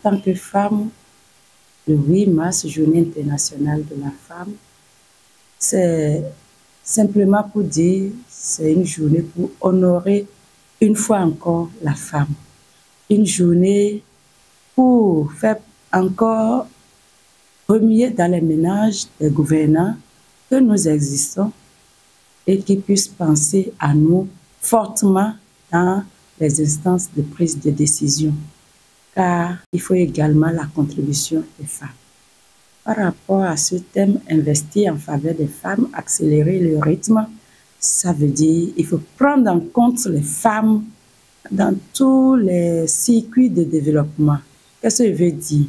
tant que femme, le 8 mars, Journée internationale de la femme, c'est simplement pour dire, c'est une journée pour honorer une fois encore la femme. Une journée pour faire encore remuer dans les ménages des gouvernants que nous existons et qu'ils puissent penser à nous fortement dans les instances de prise de décision. Car il faut également la contribution des femmes. Par rapport à ce thème, investir en faveur des femmes, accélérer le rythme, ça veut dire qu'il faut prendre en compte les femmes dans tous les circuits de développement. Qu'est-ce que je veux dire?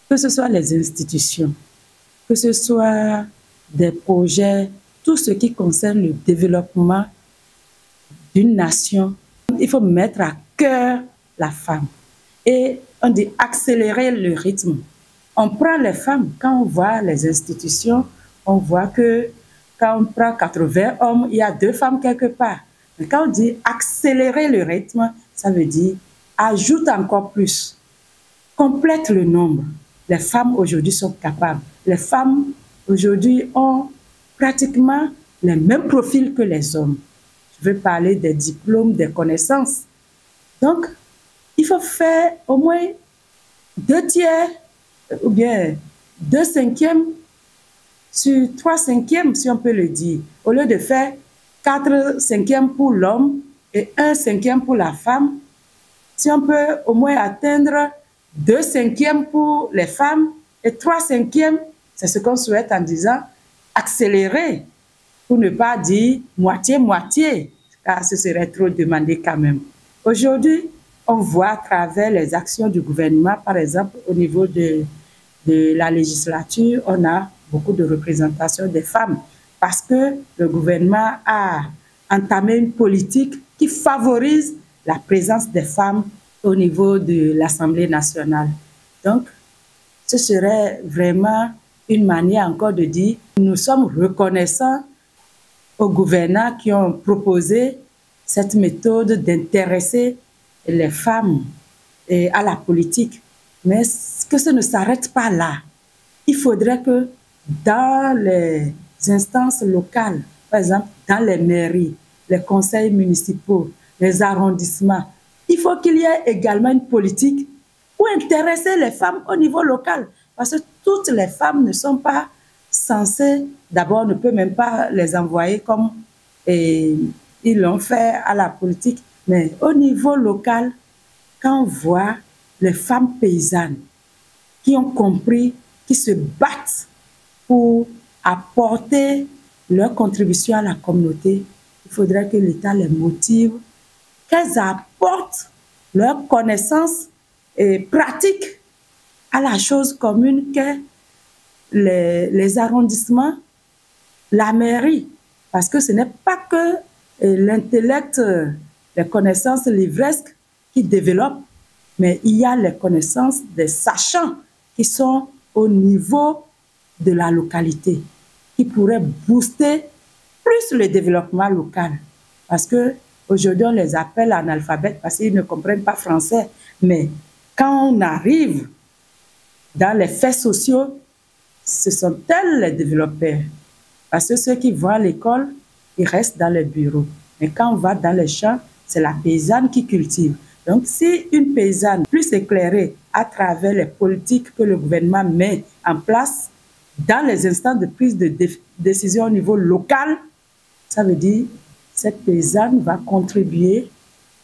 Que ce soit les institutions, que ce soit des projets, tout ce qui concerne le développement d'une nation, il faut mettre à cœur la femme. Et on dit accélérer le rythme. On prend les femmes, quand on voit les institutions, on voit que quand on prend 80 hommes, il y a 2 femmes quelque part. Mais quand on dit accélérer le rythme, ça veut dire ajoute encore plus, complète le nombre. Les femmes aujourd'hui sont capables. Les femmes aujourd'hui ont pratiquement les mêmes profils que les hommes. Je veux parler des diplômes, des connaissances. Donc, il faut faire au moins 2 tiers ou bien 2 cinquièmes sur 3 cinquièmes, si on peut le dire. Au lieu de faire 4 cinquièmes pour l'homme et 1 cinquième pour la femme, si on peut au moins atteindre 2 cinquièmes pour les femmes et 3 cinquièmes, c'est ce qu'on souhaite en disant accélérer, pour ne pas dire moitié-moitié, car ce serait trop demandé quand même. Aujourd'hui, on voit à travers les actions du gouvernement, par exemple, au niveau de la législature, on a beaucoup de représentation des femmes parce que le gouvernement a entamé une politique qui favorise la présence des femmes au niveau de l'Assemblée nationale. Donc, ce serait vraiment une manière encore de dire nous sommes reconnaissants aux gouvernants qui ont proposé cette méthode d'intéresser les femmes à la politique. Mais que ça ne s'arrête pas là. Il faudrait que dans les instances locales, par exemple dans les mairies, les conseils municipaux, les arrondissements, il faut qu'il y ait également une politique pour intéresser les femmes au niveau local. Parce que toutes les femmes ne sont pas censées, d'abord on ne peut même pas les envoyer comme ils l'ont fait à la politique, mais au niveau local, quand on voit les femmes paysannes qui ont compris, qui se battent pour apporter leur contribution à la communauté, il faudrait que l'État les motive, qu'elles apportent leurs connaissances et pratiques à la chose commune que les arrondissements, la mairie, parce que ce n'est pas que l'intellect, les connaissances livresques qui développent, mais il y a les connaissances des sachants qui sont au niveau de la localité, qui pourraient booster plus le développement local. Parce qu'aujourd'hui, on les appelle analphabètes parce qu'ils ne comprennent pas français. Mais quand on arrive dans les faits sociaux, ce sont elles les développeurs. Parce que ceux qui vont à l'école, ils restent dans les bureaux. Mais quand on va dans les champs, c'est la paysanne qui cultive. Donc, si une paysanne plus éclairée à travers les politiques que le gouvernement met en place dans les instances de prise de décision au niveau local, ça veut dire que cette paysanne va contribuer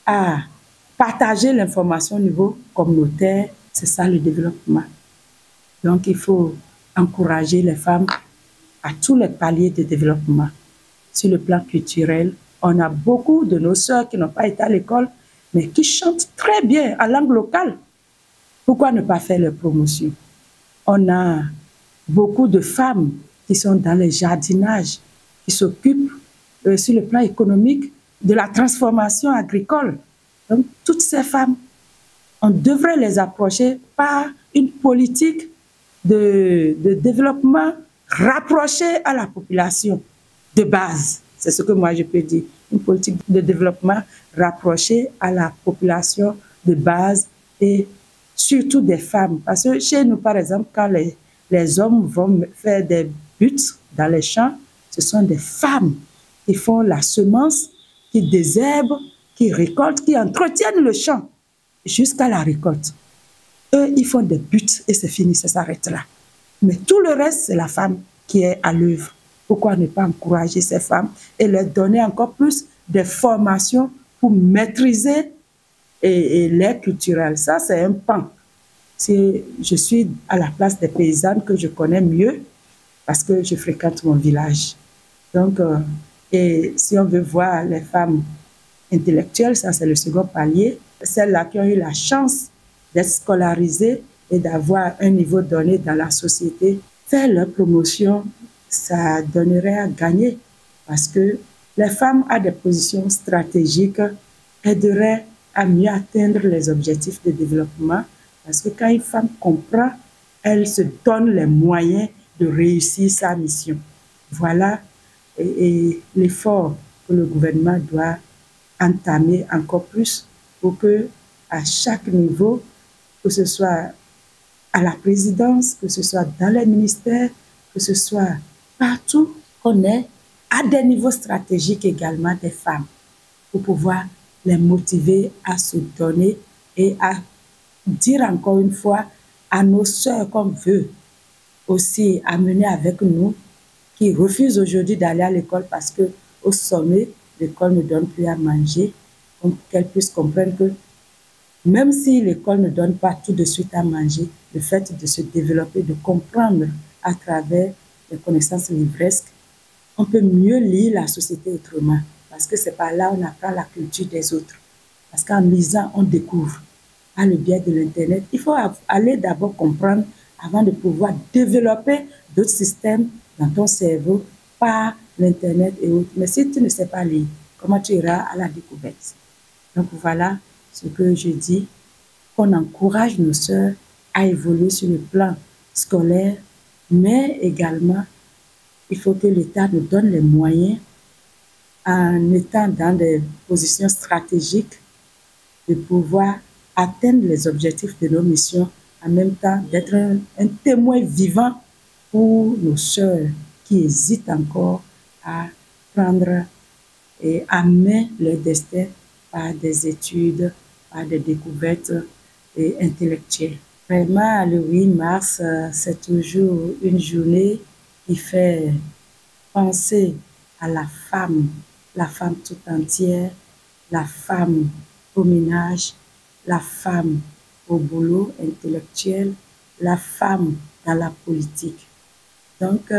à partager l'information au niveau communautaire. C'est ça le développement. Donc, il faut encourager les femmes à tous les paliers de développement. Sur le plan culturel, on a beaucoup de nos sœurs qui n'ont pas été à l'école, mais qui chantent très bien en langue locale. Pourquoi ne pas faire leur promotion? On a beaucoup de femmes qui sont dans les jardinages, qui s'occupent sur le plan économique de la transformation agricole. Donc, toutes ces femmes, on devrait les approcher par une politique de développement rapprochée à la population de base. C'est ce que moi je peux dire. Une politique de développement rapprochée à la population de base et surtout des femmes. Parce que chez nous, par exemple, quand les hommes vont faire des buts dans les champs, ce sont des femmes qui font la semence, qui désherbent, qui récoltent, qui entretiennent le champ jusqu'à la récolte. Eux, ils font des buts et c'est fini, ça s'arrête là. Mais tout le reste, c'est la femme qui est à l'œuvre. Pourquoi ne pas encourager ces femmes et leur donner encore plus de formations pour maîtriser l'air culturel? Ça, c'est un pan. Je suis à la place des paysannes que je connais mieux parce que je fréquente mon village. Donc, et si on veut voir les femmes intellectuelles, ça c'est le second palier, celles-là qui ont eu la chance d'être scolarisées et d'avoir un niveau donné dans la société, faire leur promotion, ça donnerait à gagner parce que les femmes à des positions stratégiques aideraient à mieux atteindre les objectifs de développement parce que quand une femme comprend, elle se donne les moyens de réussir sa mission. Voilà et l'effort que le gouvernement doit entamer encore plus pour que à chaque niveau, que ce soit à la présidence, que ce soit dans les ministères, que ce soit partout, qu'on ait à des niveaux stratégiques également des femmes pour pouvoir les motiver à se donner et à dire encore une fois à nos sœurs qu'on veut aussi amener avec nous, qui refusent aujourd'hui d'aller à l'école parce qu'au sommet, l'école ne donne plus à manger, qu'elles puissent comprendre que même si l'école ne donne pas tout de suite à manger, le fait de se développer, de comprendre à travers les connaissances livresques, on peut mieux lire la société autrement. Parce que c'est par là qu'on apprend la culture des autres. Parce qu'en lisant, on découvre. Par le biais de l'Internet, il faut aller d'abord comprendre avant de pouvoir développer d'autres systèmes dans ton cerveau par l'Internet et autres. Mais si tu ne sais pas lire, comment tu iras à la découverte? Donc voilà ce que je dis, qu'on encourage nos sœurs à évoluer sur le plan scolaire, mais également, il faut que l'État nous donne les moyens, en étant dans des positions stratégiques, de pouvoir atteindre les objectifs de nos missions, en même temps d'être un témoin vivant pour nos sœurs qui hésitent encore à prendre et à main leur destin par des études, par des découvertes intellectuelles. Vraiment, le 8 mars, c'est toujours une journée qui fait penser à la femme tout entière, la femme au ménage, la femme au boulot intellectuel, la femme dans la politique. Donc,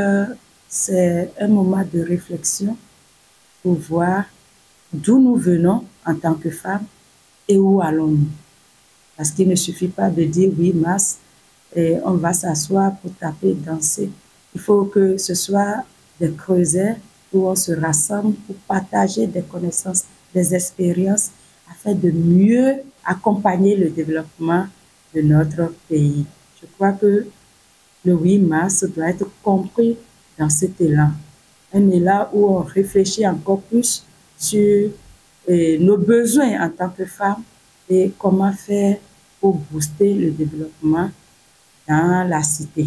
c'est un moment de réflexion pour voir d'où nous venons en tant que femmes et où allons-nous. Parce qu'il ne suffit pas de dire 8 mars et on va s'asseoir pour taper, danser. Il faut que ce soit des creusets où on se rassemble pour partager des connaissances, des expériences afin de mieux accompagner le développement de notre pays. Je crois que le 8 mars doit être compris dans cet élan. Un élan où on réfléchit encore plus sur nos besoins en tant que femmes et comment faire pour booster le développement dans la cité.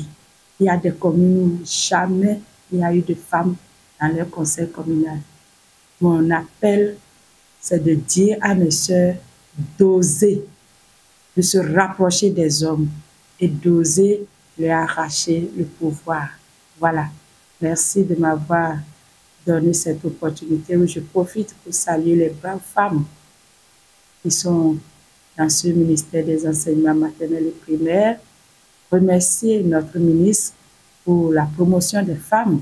Il y a des communes où jamais il y a eu de femmes dans leur conseil communal. Mon appel, c'est de dire à mes sœurs d'oser, de se rapprocher des hommes et d'oser leur arracher le pouvoir. Voilà. Merci de m'avoir donné cette opportunité où je profite pour saluer les braves femmes qui sont dans ce ministère des enseignements maternels et primaires. Remercier notre ministre pour la promotion des femmes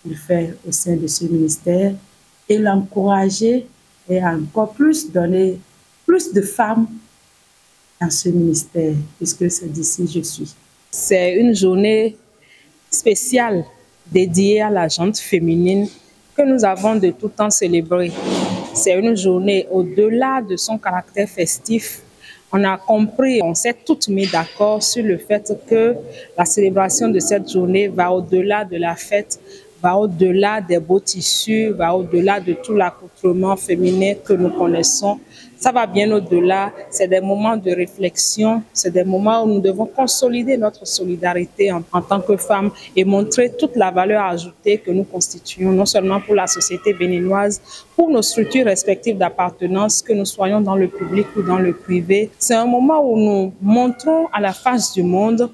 qu'il fait au sein de ce ministère et l'encourager et encore plus donner plus de femmes dans ce ministère, puisque c'est d'ici je suis. C'est une journée spéciale dédiée à la gente féminine que nous avons de tout temps célébrée. C'est une journée au-delà de son caractère festif. On a compris, on s'est toutes mis d'accord sur le fait que la célébration de cette journée va au-delà de la fête, va au-delà des beaux tissus, va au-delà de tout l'accoutrement féminin que nous connaissons. Ça va bien au-delà. C'est des moments de réflexion, c'est des moments où nous devons consolider notre solidarité en tant que femmes et montrer toute la valeur ajoutée que nous constituons, non seulement pour la société béninoise, pour nos structures respectives d'appartenance, que nous soyons dans le public ou dans le privé. C'est un moment où nous montrons à la face du monde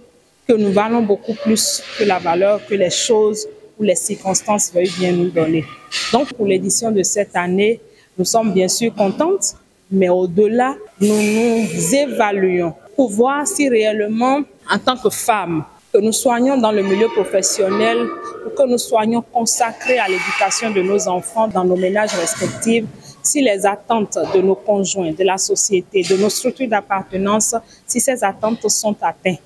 que nous valons beaucoup plus que la valeur, que les choses ou les circonstances veuillent bien nous donner. Donc, pour l'édition de cette année, nous sommes bien sûr contentes, mais au-delà, nous nous évaluons pour voir si réellement, en tant que femmes, que nous soyons dans le milieu professionnel ou que nous soyons consacrés à l'éducation de nos enfants dans nos ménages respectifs, si les attentes de nos conjoints, de la société, de nos structures d'appartenance, si ces attentes sont atteintes.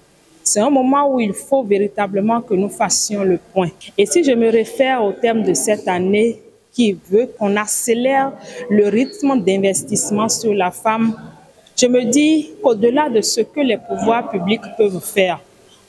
C'est un moment où il faut véritablement que nous fassions le point. Et si je me réfère au terme de cette année qui veut qu'on accélère le rythme d'investissement sur la femme, je me dis qu'au-delà de ce que les pouvoirs publics peuvent faire,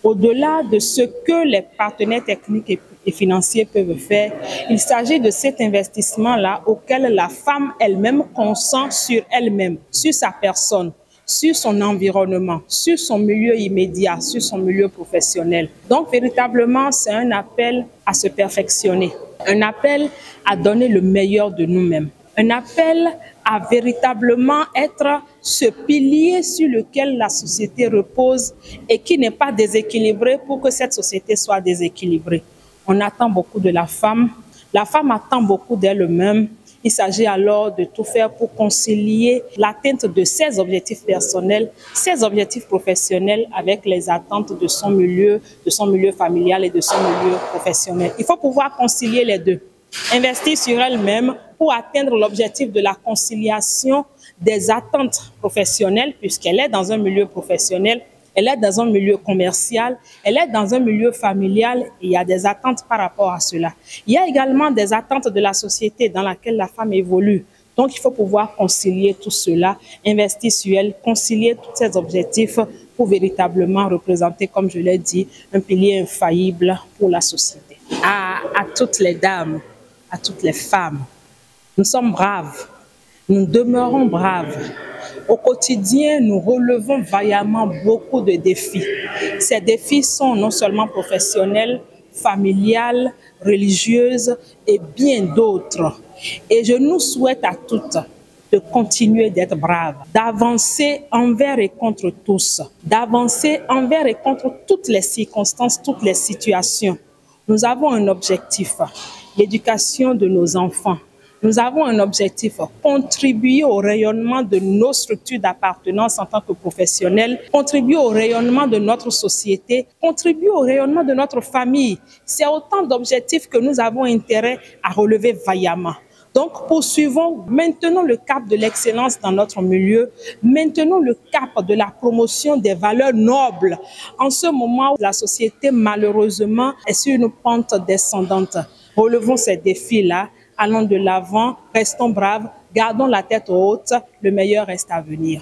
au-delà de ce que les partenaires techniques et financiers peuvent faire, il s'agit de cet investissement-là auquel la femme elle-même consent sur elle-même, sur sa personne, sur son environnement, sur son milieu immédiat, sur son milieu professionnel. Donc, véritablement, c'est un appel à se perfectionner, un appel à donner le meilleur de nous-mêmes, un appel à véritablement être ce pilier sur lequel la société repose et qui n'est pas déséquilibré pour que cette société soit déséquilibrée. On attend beaucoup de la femme attend beaucoup d'elle-même. Il s'agit alors de tout faire pour concilier l'atteinte de ses objectifs personnels, ses objectifs professionnels avec les attentes de son milieu familial et de son milieu professionnel. Il faut pouvoir concilier les deux. Investir sur elle-même pour atteindre l'objectif de la conciliation des attentes professionnelles, puisqu'elle est dans un milieu professionnel, elle est dans un milieu commercial, elle est dans un milieu familial, et il y a des attentes par rapport à cela. Il y a également des attentes de la société dans laquelle la femme évolue. Donc, il faut pouvoir concilier tout cela, investir sur elle, concilier tous ces objectifs pour véritablement représenter, comme je l'ai dit, un pilier infaillible pour la société. À toutes les dames, à toutes les femmes, nous sommes braves, nous demeurons braves. Au quotidien, nous relevons vaillamment beaucoup de défis. Ces défis sont non seulement professionnels, familiales, religieuses et bien d'autres. Et je nous souhaite à toutes de continuer d'être braves, d'avancer envers et contre tous, d'avancer envers et contre toutes les circonstances, toutes les situations. Nous avons un objectif, l'éducation de nos enfants. Nous avons un objectif, contribuer au rayonnement de nos structures d'appartenance en tant que professionnels, contribuer au rayonnement de notre société, contribuer au rayonnement de notre famille. C'est autant d'objectifs que nous avons intérêt à relever vaillamment. Donc, poursuivons, maintenons le cap de l'excellence dans notre milieu, maintenons le cap de la promotion des valeurs nobles. En ce moment où la société, malheureusement, est sur une pente descendante, relevons ces défis-là, allons de l'avant, restons braves, gardons la tête haute, le meilleur reste à venir.